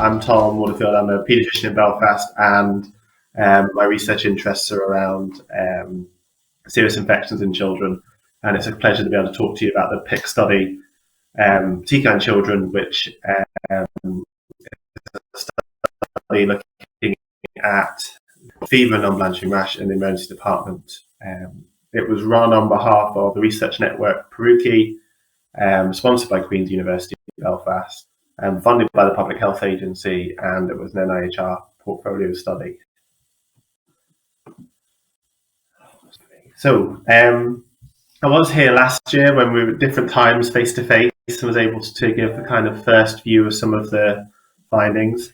I'm Tom Waterfield. I'm a paediatrician in Belfast, and my research interests are around serious infections in children. And it's a pleasure to be able to talk to you about the PIC study, petechiae in children, which is a study looking at fever and non-blanching rash in the emergency department. It was run on behalf of the research network PIC'ing, sponsored by Queen's University Belfast, funded by the Public Health Agency, and it was an NIHR portfolio study. So I was here last year when we were at different times face to face and was able to give the kind of first view of some of the findings.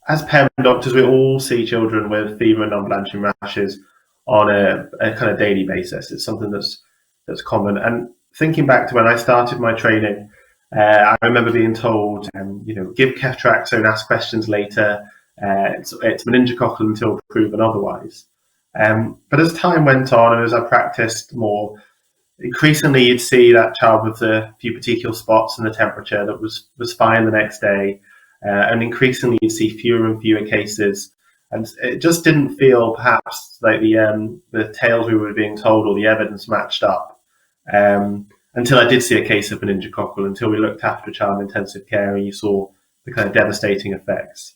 As parent doctors, we all see children with fever and non-blanching rashes on a kind of daily basis. It's something that's common. And thinking back to when I started my training, I remember being told, give ceftriaxone, ask questions later. It's meningococcal until proven otherwise. But as time went on and as I practiced more, increasingly you'd see that child with a few petechial spots and the temperature that was fine the next day. And increasingly you'd see fewer and fewer cases. And it just didn't feel perhaps like the tales we were being told or the evidence matched up. Until I did see a case of meningococcal, until we looked after a child in intensive care and you saw the kind of devastating effects.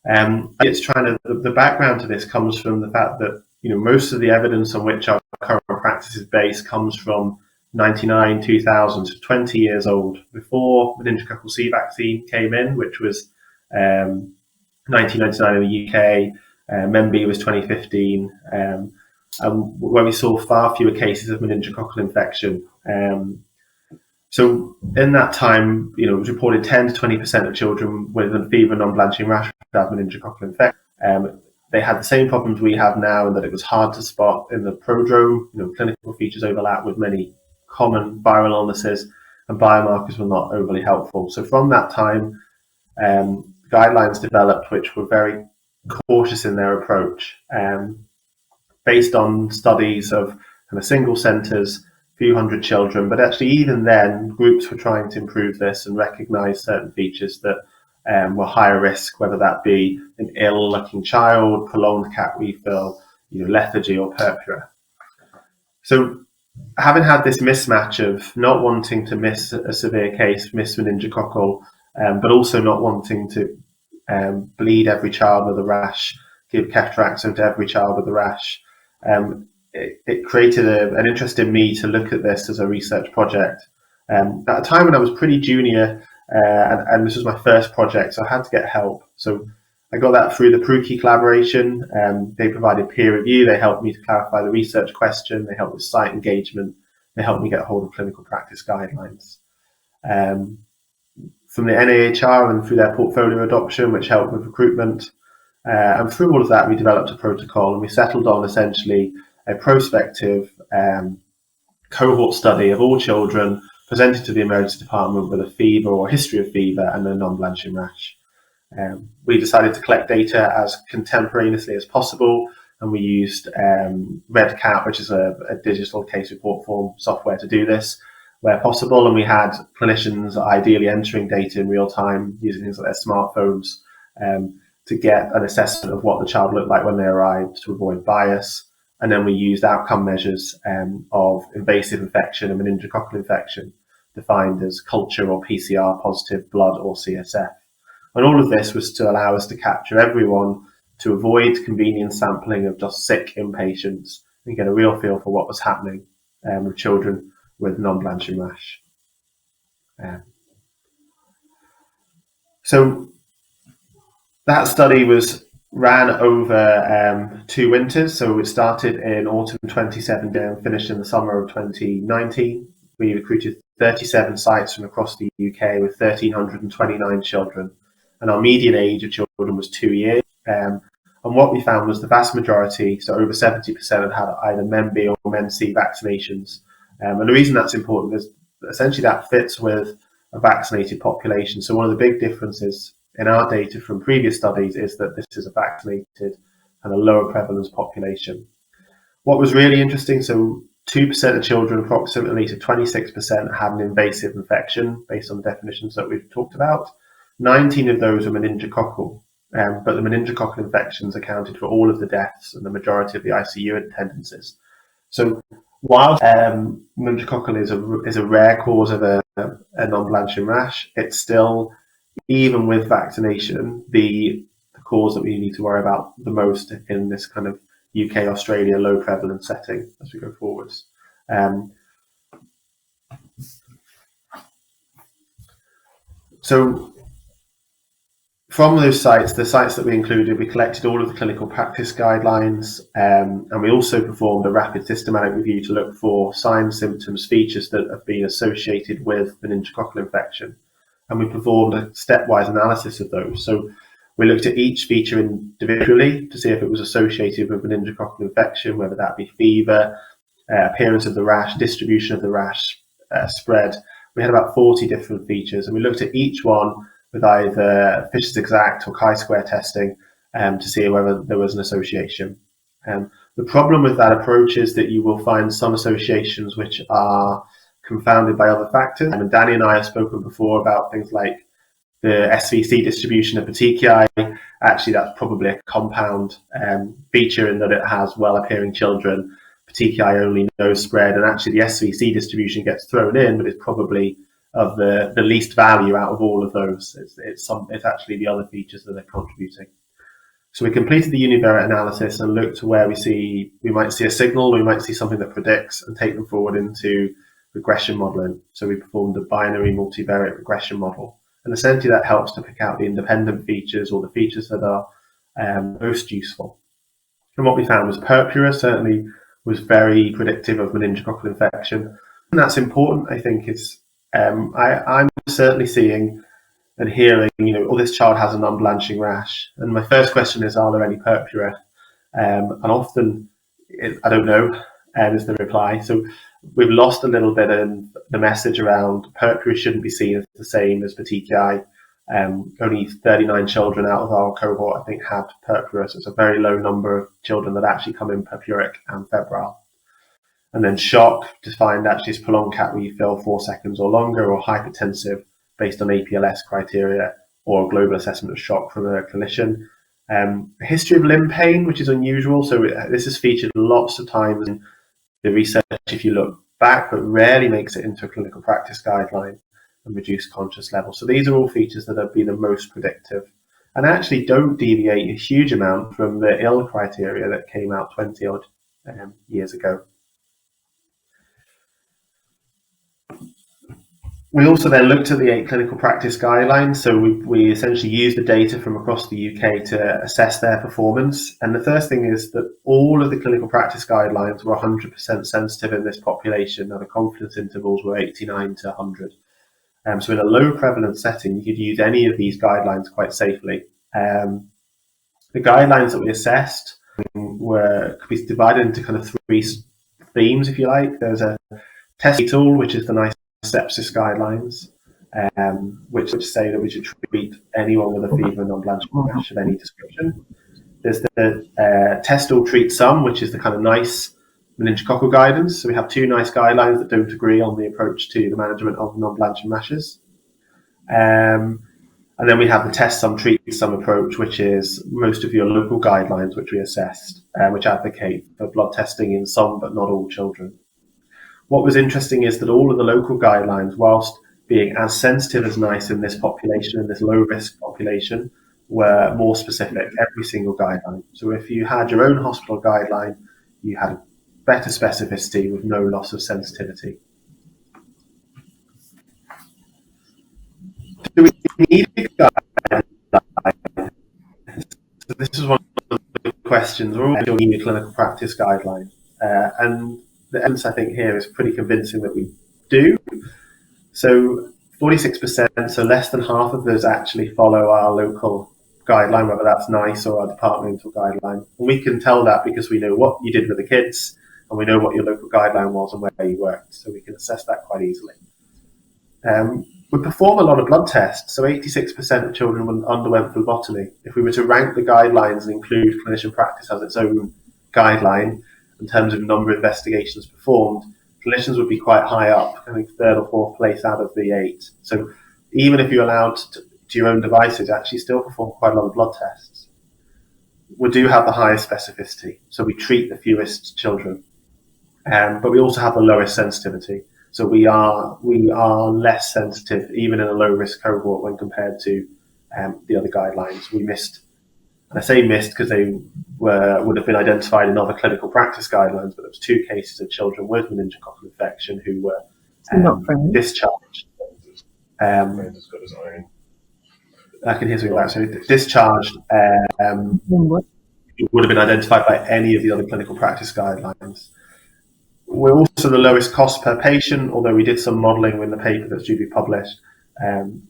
The background to this comes from the fact that most of the evidence on which our current practice is based comes from 99, 2000, so 20 years old, before meningococcal C vaccine came in, which was 1999 in the UK. MenB was 2015, where we saw far fewer cases of meningococcal infection. So in that time, it was reported 10 to 20% of children with a fever, non-blanching rash would have meningococcal infection. They had the same problems we have now, in that it was hard to spot in the prodrome. Clinical features overlap with many common viral illnesses, and biomarkers were not overly helpful. So from that time, guidelines developed which were very cautious in their approach, based on studies of kind of single centres, few hundred children. But actually, even then, groups were trying to improve this and recognise certain features that were higher risk, whether that be an ill-looking child, prolonged cat refill, lethargy or purpura. So having had this mismatch of not wanting to miss a severe case, miss meningococcal, but also not wanting to bleed every child with a rash, give ceftriaxone to every child with a rash, it created an interest in me to look at this as a research project. At a time when I was pretty junior, and this was my first project, so I had to get help. So I got that through the PIC'ing collaboration. They provided peer review. They helped me to clarify the research question. They helped with site engagement. They helped me get hold of clinical practice guidelines. From the NIHR and through their portfolio adoption, which helped with recruitment. And through all of that, we developed a protocol, and we settled on essentially a prospective cohort study of all children presented to the emergency department with a fever or history of fever and a non-blanching rash. We decided to collect data as contemporaneously as possible, and we used RedCat, which is a digital case report form software, to do this where possible. And we had clinicians ideally entering data in real time using things like their smartphones to get an assessment of what the child looked like when they arrived, to avoid bias. And then we used outcome measures of invasive infection and meningococcal infection, defined as culture or PCR positive blood or CSF. And all of this was to allow us to capture everyone, to avoid convenience sampling of just sick inpatients, and get a real feel for what was happening with children with non-blanching rash. So that study ran over 2 winters. So it started in autumn 2017 and finished in the summer of 2019. We recruited 37 sites from across the UK with 1,329 children. And our median age of children was 2 years. And what we found was the vast majority, so over 70%, had had either MenB or MenC vaccinations. And the reason that's important is essentially that fits with a vaccinated population. So one of the big differences in our data from previous studies is that this is a vaccinated and a lower prevalence population. What was really interesting, so 2% of children, approximately to 26%, had an invasive infection based on the definitions that we've talked about. 19 of those were meningococcal, but the meningococcal infections accounted for all of the deaths and the majority of the ICU attendances. So while meningococcal is a rare cause of a non-blanching rash, it's still, even with vaccination, the cause that we need to worry about the most in this kind of UK, Australia, low prevalence setting as we go forwards. So from those sites, the sites that we included, we collected all of the clinical practice guidelines, and we also performed a rapid systematic review to look for signs, symptoms, features that have been associated with meningococcal infection. And we performed a stepwise analysis of those. So we looked at each feature individually to see if it was associated with meningococcal infection, whether that be fever, appearance of the rash, distribution of the rash, spread. We had about 40 different features, and we looked at each one with either Fisher's exact or chi-square testing to see whether there was an association. The problem with that approach is that you will find some associations which are confounded by other factors. And Danny and I have spoken before about things like the SVC distribution of petechiae. Actually, that's probably a compound feature in that it has well-appearing children. Petechiae only nose spread, and actually the SVC distribution gets thrown in, but it's probably of the least value out of all of those. It's actually the other features that are contributing. So we completed the univariate analysis and looked to where we might see a signal, we might see something that predicts, and take them forward into regression modeling. So we performed a binary multivariate regression model, and essentially that helps to pick out the independent features or the features that are most useful. And what we found was purpura certainly was very predictive of meningococcal infection, and that's important. I think is I'm certainly seeing and hearing, oh, this child has a non-blanching rash, and my first question is, are there any purpura? And often, I don't know, is the reply. So we've lost a little bit in the message around purpura shouldn't be seen as the same as petechiae. Only 39 children out of our cohort, I think, had purpura, so it's a very low number of children that actually come in purpuric and febrile. And then shock, defined actually as prolonged cat refill 4 seconds or longer, or hypertensive based on APLS criteria, or global assessment of shock from a clinician. A history of limb pain, which is unusual. So this is featured lots of times in the research if you look back, but rarely makes it into a clinical practice guideline and reduced conscious level. So these are all features that have been the most predictive and actually don't deviate a huge amount from the ill criteria that came out 20 odd years ago. We also then looked at the 8 clinical practice guidelines. So we essentially used the data from across the UK to assess their performance. And the first thing is that all of the clinical practice guidelines were 100% sensitive in this population. Now the confidence intervals were 89 to 100. So in a low prevalence setting, you could use any of these guidelines quite safely. The guidelines that we assessed could be divided into kind of 3 themes, if you like. There's a test tool, which is the nice sepsis guidelines, which say that we should treat anyone with a fever and non-blanching rash of any description. There's the test all treat some, which is the kind of nice meningococcal guidance. So we have 2 nice guidelines that don't agree on the approach to the management of non-blanching rashes. And then we have the test some, treat some approach, which is most of your local guidelines, which we assessed, which advocate for blood testing in some but not all children. What was interesting is that all of the local guidelines, whilst being as sensitive as NICE in this population, in this low-risk population, were more specific, every single guideline. So if you had your own hospital guideline, you had a better specificity with no loss of sensitivity. Do we need a guideline? So this is one of the questions. We're all doing a clinical practice guideline. And the evidence, I think, here is pretty convincing that we do. So 46%, so less than half of those actually follow our local guideline, whether that's NICE or our departmental guideline. And we can tell that because we know what you did with the kids and we know what your local guideline was and where you worked. So we can assess that quite easily. We perform a lot of blood tests. So 86% of children underwent phlebotomy. If we were to rank the guidelines and include clinician practice as its own guideline, in terms of number of investigations performed, clinicians would be quite high up, I think third or fourth place out of the 8. So even if you're allowed to your own devices, actually still perform quite a lot of blood tests. We do have the highest specificity, so we treat the fewest children, but we also have the lowest sensitivity. So we are less sensitive, even in a low risk cohort, when compared to the other guidelines. We missed, and I say missed because they would have been identified in other clinical practice guidelines, but there was 2 cases of children with meningococcal infection who were discharged. I can hear something about so discharged. Would have been identified by any of the other clinical practice guidelines. We're also the lowest cost per patient, although we did some modelling in the paper that's due to be published,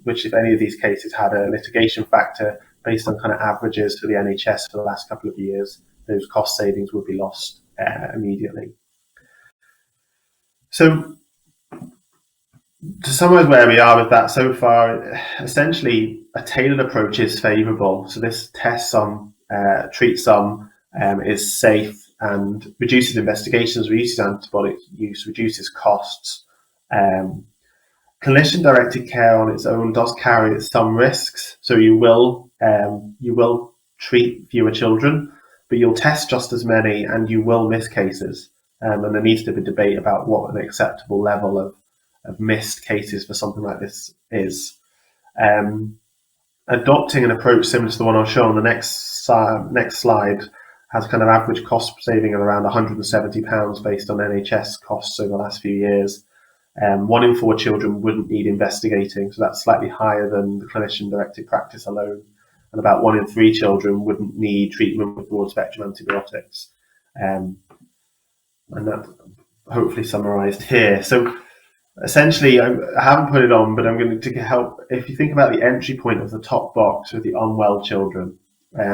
which if any of these cases had a litigation factor based on kind of averages for the NHS for the last couple of years, those cost savings would be lost immediately. So to summarise where we are with that so far, essentially a tailored approach is favourable. So this tests some, treats some, is safe and reduces investigations, reduces antibiotic use, reduces costs. Clinician-directed care on its own does carry some risks. So you will treat fewer children, but you'll test just as many and you will miss cases. And there needs to be debate about what an acceptable level of missed cases for something like this is. Adopting an approach similar to the one I'll show on the next slide has kind of average cost saving of around £170 based on NHS costs over the last few years. 1 in 4 children wouldn't need investigating, so that's slightly higher than the clinician-directed practice alone. And about 1 in 3 children wouldn't need treatment with broad-spectrum antibiotics. And that's hopefully summarised here. So essentially, I haven't put it on, but I'm going to help. If you think about the entry point of the top box with the unwell children,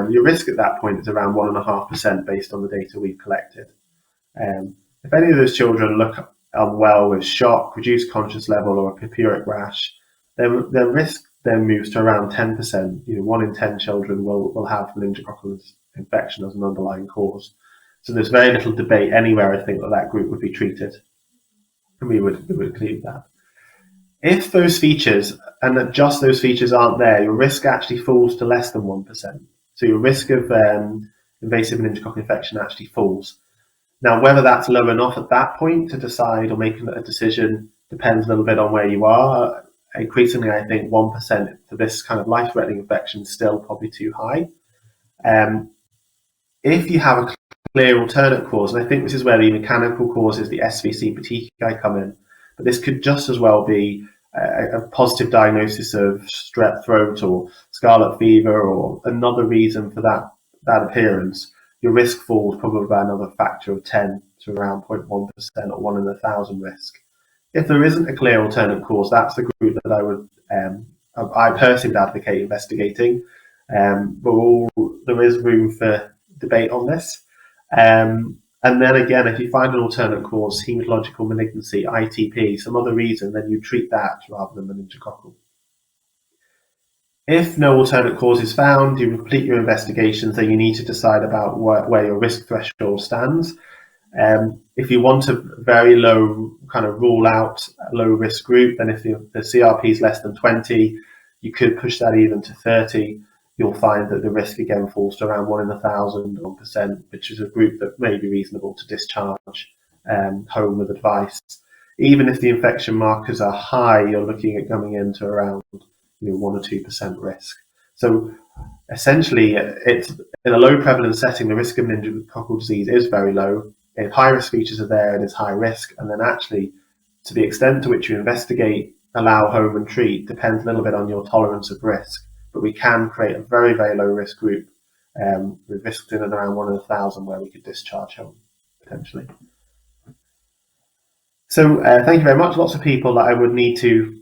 your risk at that point is around 1.5% based on the data we've collected. If any of those children look unwell with shock, reduced conscious level, or a purpuric rash, their risk then moves to around 10%. 1 in 10 children will have meningococcal infection as an underlying cause. So there's very little debate anywhere, I think, that group would be treated. And we would include that. If those features, and that just those features aren't there, your risk actually falls to less than 1%. So your risk of invasive meningococcal infection actually falls. Now, whether that's low enough at that point to decide or make a decision depends a little bit on where you are. Increasingly, I think 1% for this kind of life-threatening infection is still probably too high. If you have a clear alternate cause, and I think this is where the mechanical causes, the SVC petechiae, come in, but this could just as well be a positive diagnosis of strep throat or scarlet fever or another reason for that appearance. Your risk falls probably by another factor of 10 to around 0.1% or 1 in 1,000 risk. If there isn't a clear alternate cause, that's the group that I personally would advocate investigating. But there is room for debate on this. And then again, if you find an alternate cause, hematological malignancy, ITP, some other reason, then you treat that rather than meningococcal. If no alternate cause is found, you complete your investigations, then you need to decide about where your risk threshold stands. If you want a very low kind of rule out low risk group, then if the CRP is less than 20, you could push that even to 30. You'll find that the risk again falls to around 1 in 1,000, 1%, which is a group that may be reasonable to discharge home with advice. Even if the infection markers are high, you're looking at coming into around 1 or 2% risk. So essentially, it's in a low prevalence setting, the risk of meningococcal disease is very low. If high risk features are there, it is high risk. And then actually, to the extent to which you investigate, allow home and treat depends a little bit on your tolerance of risk. But we can create a very, very low risk group with risks in and around 1 in 1,000 where we could discharge home, potentially. So thank you very much. Lots of people that I would need to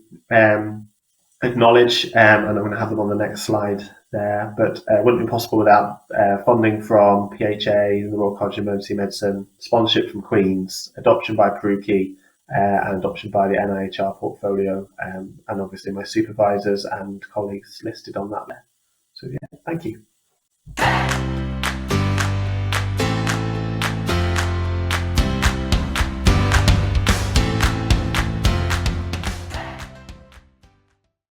acknowledge, and I'm going to have them on the next slide there, but it wouldn't be possible without funding from PIC'ing, the Royal College of Emergency Medicine, sponsorship from Queen's, adoption by PIC'ing, and adoption by the NIHR portfolio, and obviously my supervisors and colleagues listed on that there. So yeah, thank you.